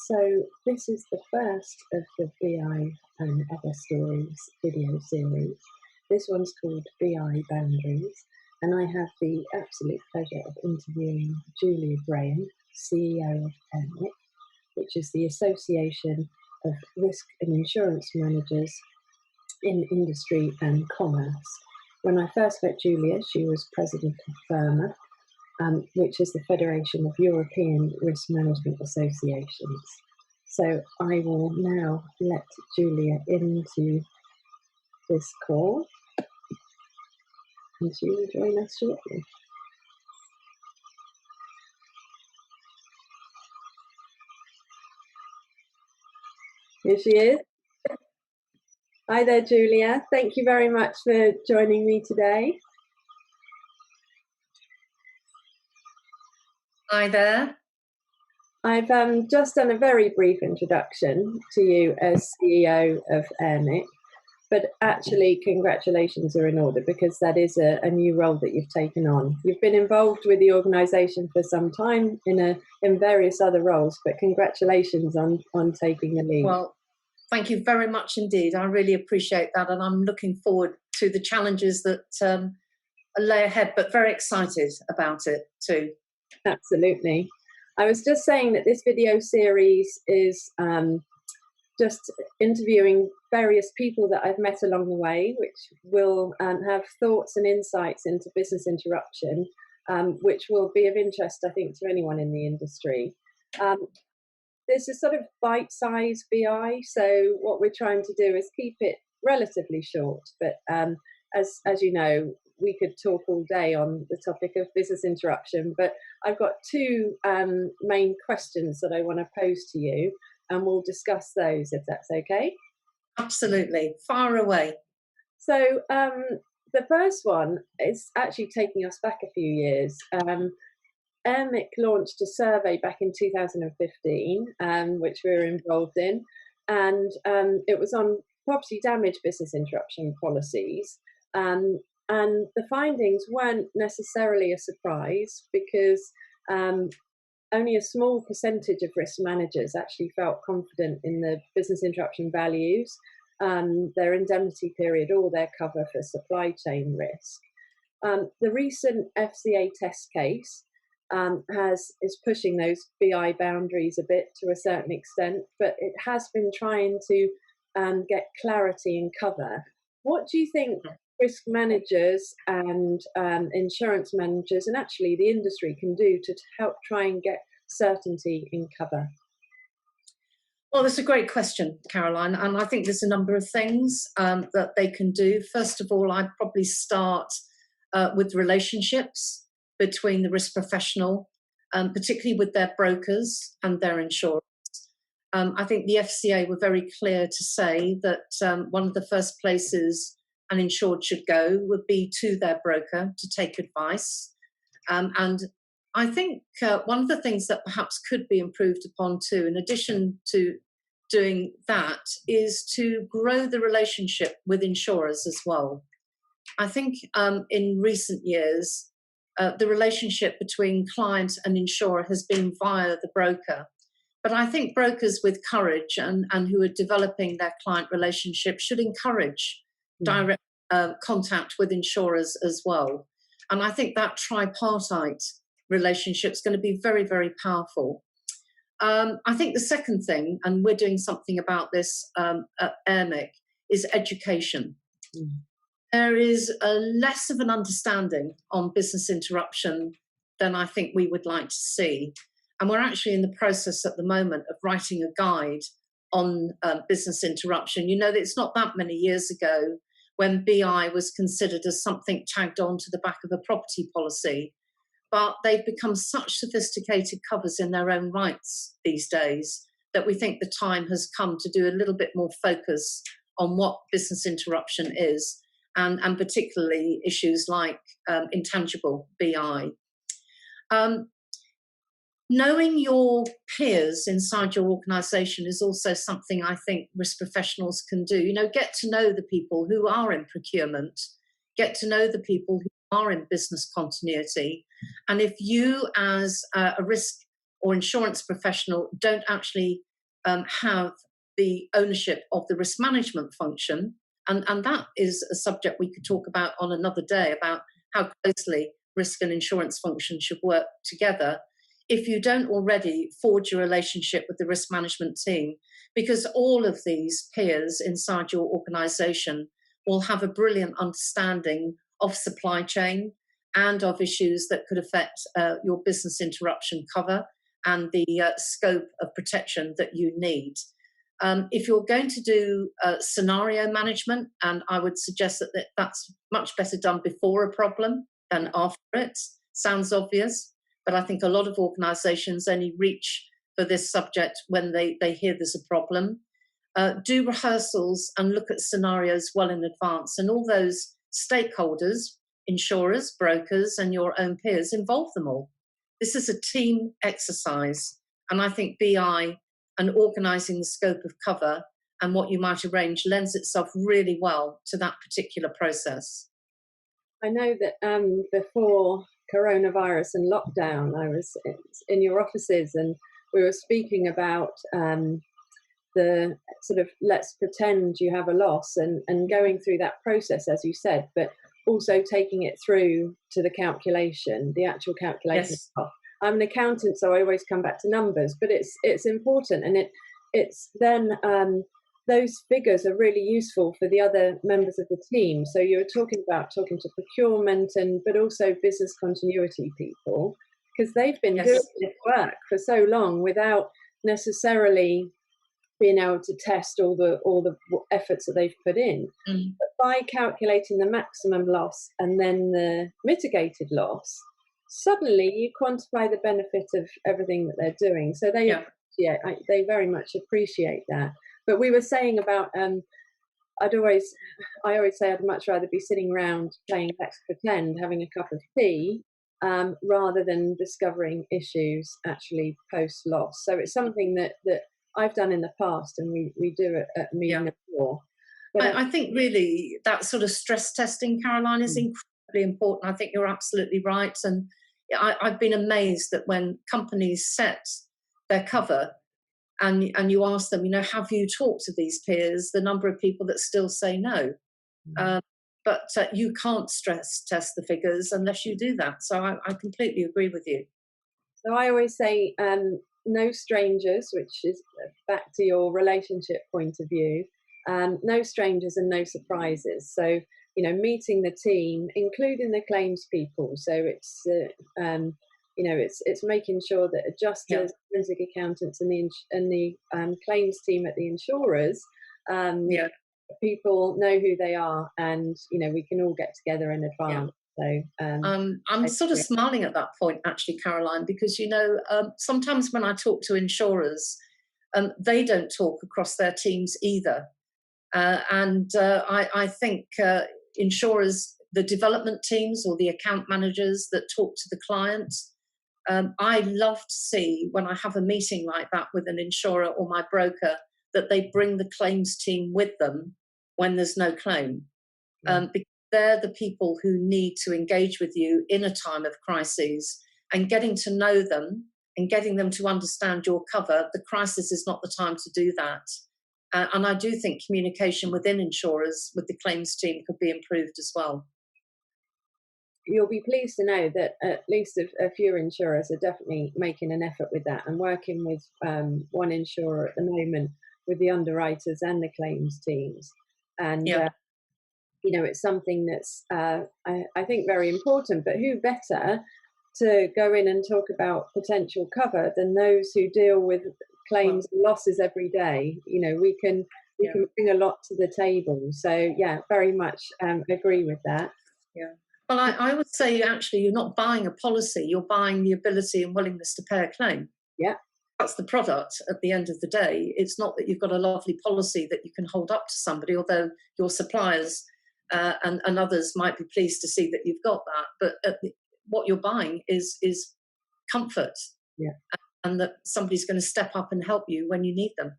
So this is the first of the BI and Other Stories video series. This one's called BI Boundaries, and I have the absolute pleasure of interviewing Julia Graham, CEO of Airmic, which is the Association of Risk and Insurance Managers in Industry and Commerce. When I first met Julia, she was president of FIRMA, which is the Federation of European Risk Management Associations. So I will now let Julia into this call, and she will join us shortly. Here she is. Hi there, Julia. Thank you very much for joining me today. Hi there. I've just done a very brief introduction to you as CEO of Airmic, but actually congratulations are in order because that is a new role that you've taken on. You've been involved with the organisation for some time in various other roles, but congratulations on taking the lead. Well, thank you very much indeed. I really appreciate that, and I'm looking forward to the challenges that lay ahead, but very excited about it too. Absolutely. I was just saying that this video series is just interviewing various people that I've met along the way, which will have thoughts and insights into business interruption, which will be of interest, I think, to anyone in the industry. This is sort of bite-sized BI, so what we're trying to do is keep it relatively short, but as you know, we could talk all day on the topic of business interruption, but I've got two main questions that I want to pose to you, and we'll discuss those if that's okay. Absolutely, far away. So the first one is actually taking us back a few years. Airmic launched a survey back in 2015, which we were involved in, and it was on property damage business interruption policies. And the findings weren't necessarily a surprise because only a small percentage of risk managers actually felt confident in the business interruption values, their indemnity period, or their cover for supply chain risk. The recent FCA test case is pushing those BI boundaries a bit to a certain extent, but it has been trying to get clarity and cover. What do you think risk managers and insurance managers and actually the industry can do to help try and get certainty in cover? Well, that's a great question, Caroline, and I think there's a number of things that they can do. First of all, I'd probably start with relationships between the risk professional, particularly with their brokers and their insurers. I think the FCA were very clear to say that one of the first places an insured should go would be to their broker to take advice. And I think one of the things that perhaps could be improved upon too, in addition to doing that, is to grow the relationship with insurers as well. I think in recent years, the relationship between client and insurer has been via the broker. But I think brokers with courage and who are developing their client relationship should encourage direct contact with insurers as well. And I think that tripartite relationship is going to be very, very powerful. I think the second thing, and we're doing something about this at Airmic, is education. There is a less of an understanding on business interruption than I think we would like to see. And we're actually in the process at the moment of writing a guide on business interruption. You know, it's not that many years ago when BI was considered as something tagged on to the back of a property policy. But they've become such sophisticated covers in their own rights these days that we think the time has come to do a little bit more focus on what business interruption is, and particularly issues like intangible BI. Knowing your peers inside your organisation is also something I think risk professionals can do. You know, get to know the people who are in procurement, get to know the people who are in business continuity. And if you as a risk or insurance professional don't actually have the ownership of the risk management function. And that is a subject we could talk about on another day, about how closely risk and insurance functions should work together. If you don't already forge a relationship with the risk management team, because all of these peers inside your organization will have a brilliant understanding of supply chain and of issues that could affect your business interruption cover and the scope of protection that you need. If you're going to do scenario management, and I would suggest that that's much better done before a problem than after it. Sounds obvious, but I think a lot of organisations only reach for this subject when they hear there's a problem. Do rehearsals and look at scenarios well in advance, and all those stakeholders, insurers, brokers, and your own peers, involve them all. This is a team exercise, and I think BI and organising the scope of cover and what you might arrange lends itself really well to that particular process. I know that before coronavirus and lockdown, I was in your offices and we were speaking about the sort of let's pretend you have a loss and going through that process, as you said, but also taking it through to the calculation, the actual calculation. Yes. I'm an accountant, so I always come back to numbers, but it's important, and it's then those figures are really useful for the other members of the team. So you're talking to procurement but also business continuity people, because they've been doing this work for so long without necessarily being able to test all the efforts that they've put in. Mm. But by calculating the maximum loss and then the mitigated loss, suddenly you quantify the benefit of everything that they're doing. So they very much appreciate that. But we were saying about I always say I'd much rather be sitting around playing Let's Pretend, having a cup of tea, rather than discovering issues actually post loss. So it's something that I've done in the past, and we do it at meeting before. I think really that sort of stress testing, Caroline, is incredibly important. I think you're absolutely right. And I've been amazed that when companies set their cover and you ask them, have you talked to these peers, the number of people that still say no. But you can't stress test the figures unless you do that. So I completely agree with you. So I always say no strangers, which is back to your relationship point of view, no strangers and no surprises. So, meeting the team, including the claims people. So it's, it's making sure that adjusters, forensic accountants, and the claims team at the insurers, people know who they are, and we can all get together in advance. So I'm sort of smiling at that point, actually, Caroline, because sometimes when I talk to insurers, they don't talk across their teams either, and I think insurers, the development teams or the account managers that talk to the client, I love to see when I have a meeting like that with an insurer or my broker that they bring the claims team with them when there's no claim. Because they're the people who need to engage with you in a time of crises, and getting to know them and getting them to understand your cover. The crisis is not the time to do that. And I do think communication within insurers with the claims team could be improved as well. You'll be pleased to know that at least a few insurers are definitely making an effort with that, and working with one insurer at the moment with the underwriters and the claims teams. And it's something that's I think very important. But who better to go in and talk about potential cover than those who deal with claims and losses every day? We can bring a lot to the table. So very much agree with that. Well, I would say actually you're not buying a policy, you're buying the ability and willingness to pay a claim. That's the product at the end of the day. It's not that you've got a lovely policy that you can hold up to somebody, although your suppliers and others might be pleased to see that you've got that. But what you're buying is comfort, and that somebody's going to step up and help you when you need them.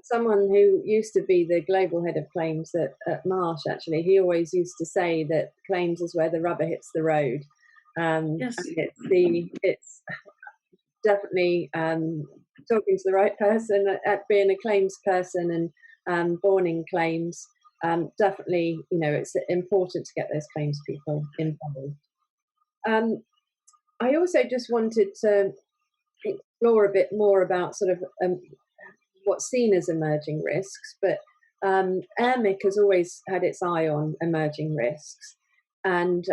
Someone who used to be the global head of claims at Marsh, actually, he always used to say that claims is where the rubber hits the road. It's definitely talking to the right person, at being a claims person and born in claims. Definitely, it's important to get those claims people involved. I also just wanted to explore a bit more about sort of what's seen as emerging risks, but Airmic has always had its eye on emerging risks, and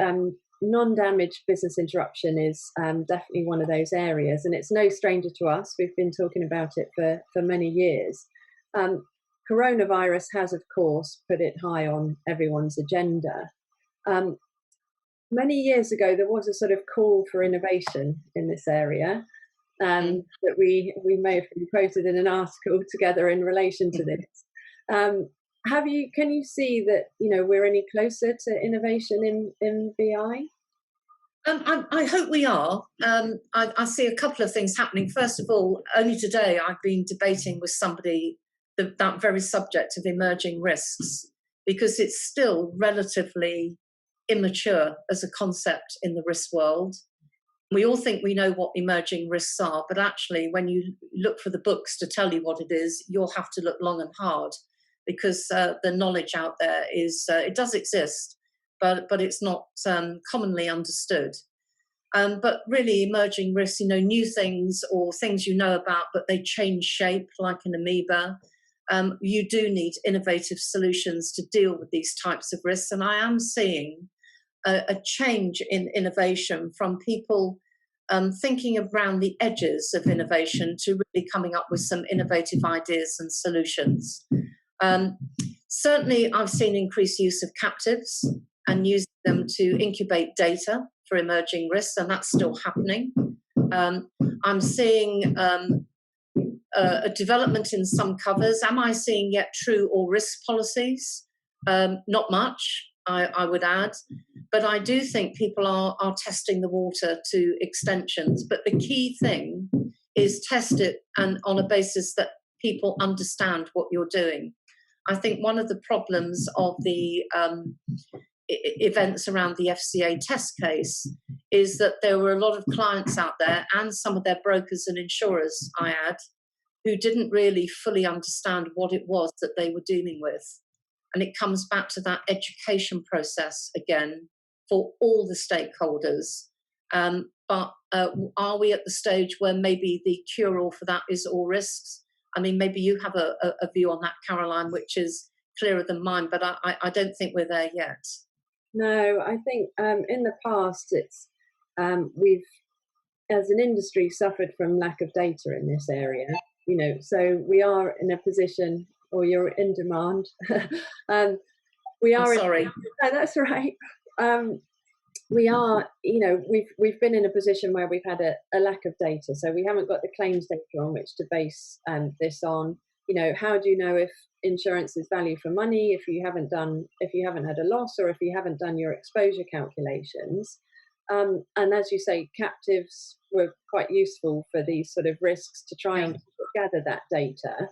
non-damage business interruption is definitely one of those areas, and it's no stranger to us. We've been talking about it for many years. Coronavirus has, of course, put it high on everyone's agenda. Many years ago, there was a sort of call for innovation in this area, that we may have been quoted in an article together in relation to this. Can you see that we're any closer to innovation in BI? I hope we are. I see a couple of things happening. First of all, only today I've been debating with somebody that very subject of emerging risks, because it's still relatively immature as a concept in the risk world. We all think we know what emerging risks are, but actually when you look for the books to tell you what it is, you'll have to look long and hard, because the knowledge out there is, it does exist, but it's not commonly understood. But really emerging risks, new things or things about, but they change shape like an amoeba. You do need innovative solutions to deal with these types of risks. And I am seeing a change in innovation from people thinking around the edges of innovation to really coming up with some innovative ideas and solutions. Certainly, I've seen increased use of captives and using them to incubate data for emerging risks, and that's still happening. I'm seeing a development in some covers. Am I seeing yet true or risk policies? Not much, I would add. But I do think people are testing the water to extensions. But the key thing is test it and on a basis that people understand what you're doing. I think one of the problems of the events around the FCA test case is that there were a lot of clients out there, and some of their brokers and insurers, I add, who didn't really fully understand what it was that they were dealing with. And it comes back to that education process again for all the stakeholders. But are we at the stage where maybe the cure-all for that is all risks? I mean, maybe you have a view on that, Caroline, which is clearer than mine, but I don't think we're there yet. No, I think in the past we've, as an industry, suffered from lack of data in this area. So we are in a position, or you're in demand. We are. I'm sorry. No, that's right. We are. We've been in a position where we've had a lack of data, so we haven't got the claims data on which to base this on. How do you know if insurance is value for money if you haven't had a loss, or if you haven't done your exposure calculations? And as you say, captives were quite useful for these sort of risks to try and gather that data.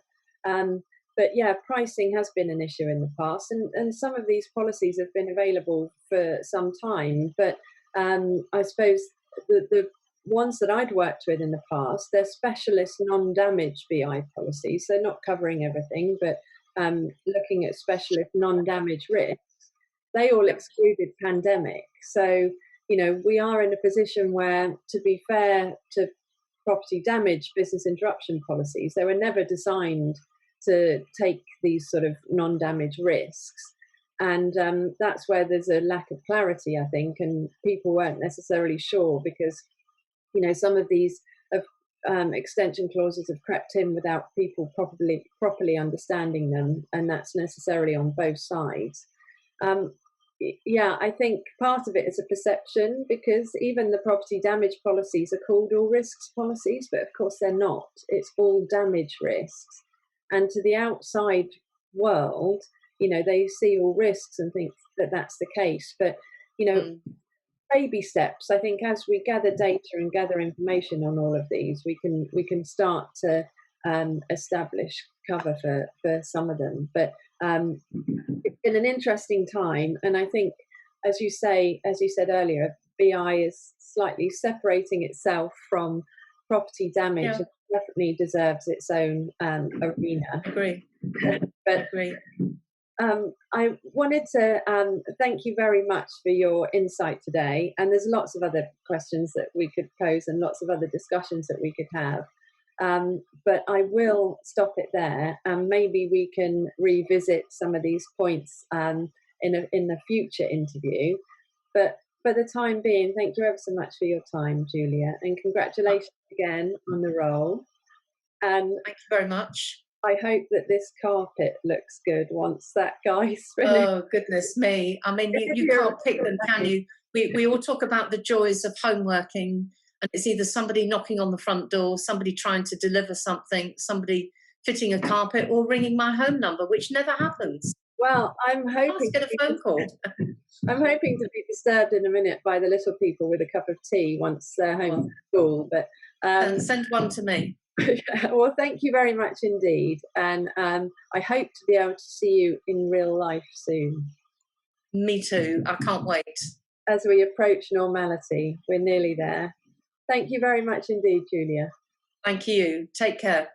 But yeah, pricing has been an issue in the past, and some of these policies have been available for some time. But I suppose the ones that I'd worked with in the past, they're specialist non-damage BI policies. They're not covering everything, but looking at specialist non-damage risks. They all excluded pandemic. So, we are in a position where, to be fair to property damage business interruption policies, they were never designed to take these sort of non-damage risks. And that's where there's a lack of clarity, I think, and people weren't necessarily sure because, some of these extension clauses have crept in without people properly understanding them, and that's necessarily on both sides. I think part of it is a perception, because even the property damage policies are called all risks policies, but of course they're not. It's all damage risks. And to the outside world, they see all risks and think that that's the case. But, baby steps. I think as we gather data and gather information on all of these, we can start to establish cover for some of them. But it's been an interesting time, and I think, as you said earlier, BI is slightly separating itself from property damage. Yeah. definitely deserves its own arena. Agree. But Agree. I wanted to thank you very much for your insight today. And there's lots of other questions that we could pose and lots of other discussions that we could have. But I will stop it there, and maybe we can revisit some of these points in a future interview. But for the time being, thank you ever so much for your time, Julia, and congratulations again on the role. And thank you very much. I hope that this carpet looks good once that guy's finished. Oh, goodness me. I mean, you can't pick them, can you? We all talk about the joys of homeworking, and it's either somebody knocking on the front door, somebody trying to deliver something, somebody fitting a carpet, or ringing my home number, which never happens. Well, I'm hoping to get a phone call. I'm hoping to be disturbed in a minute by the little people with a cup of tea once they're home from school. But send one to me. Well, thank you very much indeed, and I hope to be able to see you in real life soon. Me too. I can't wait. As we approach normality, we're nearly there. Thank you very much indeed, Julia. Thank you. Take care.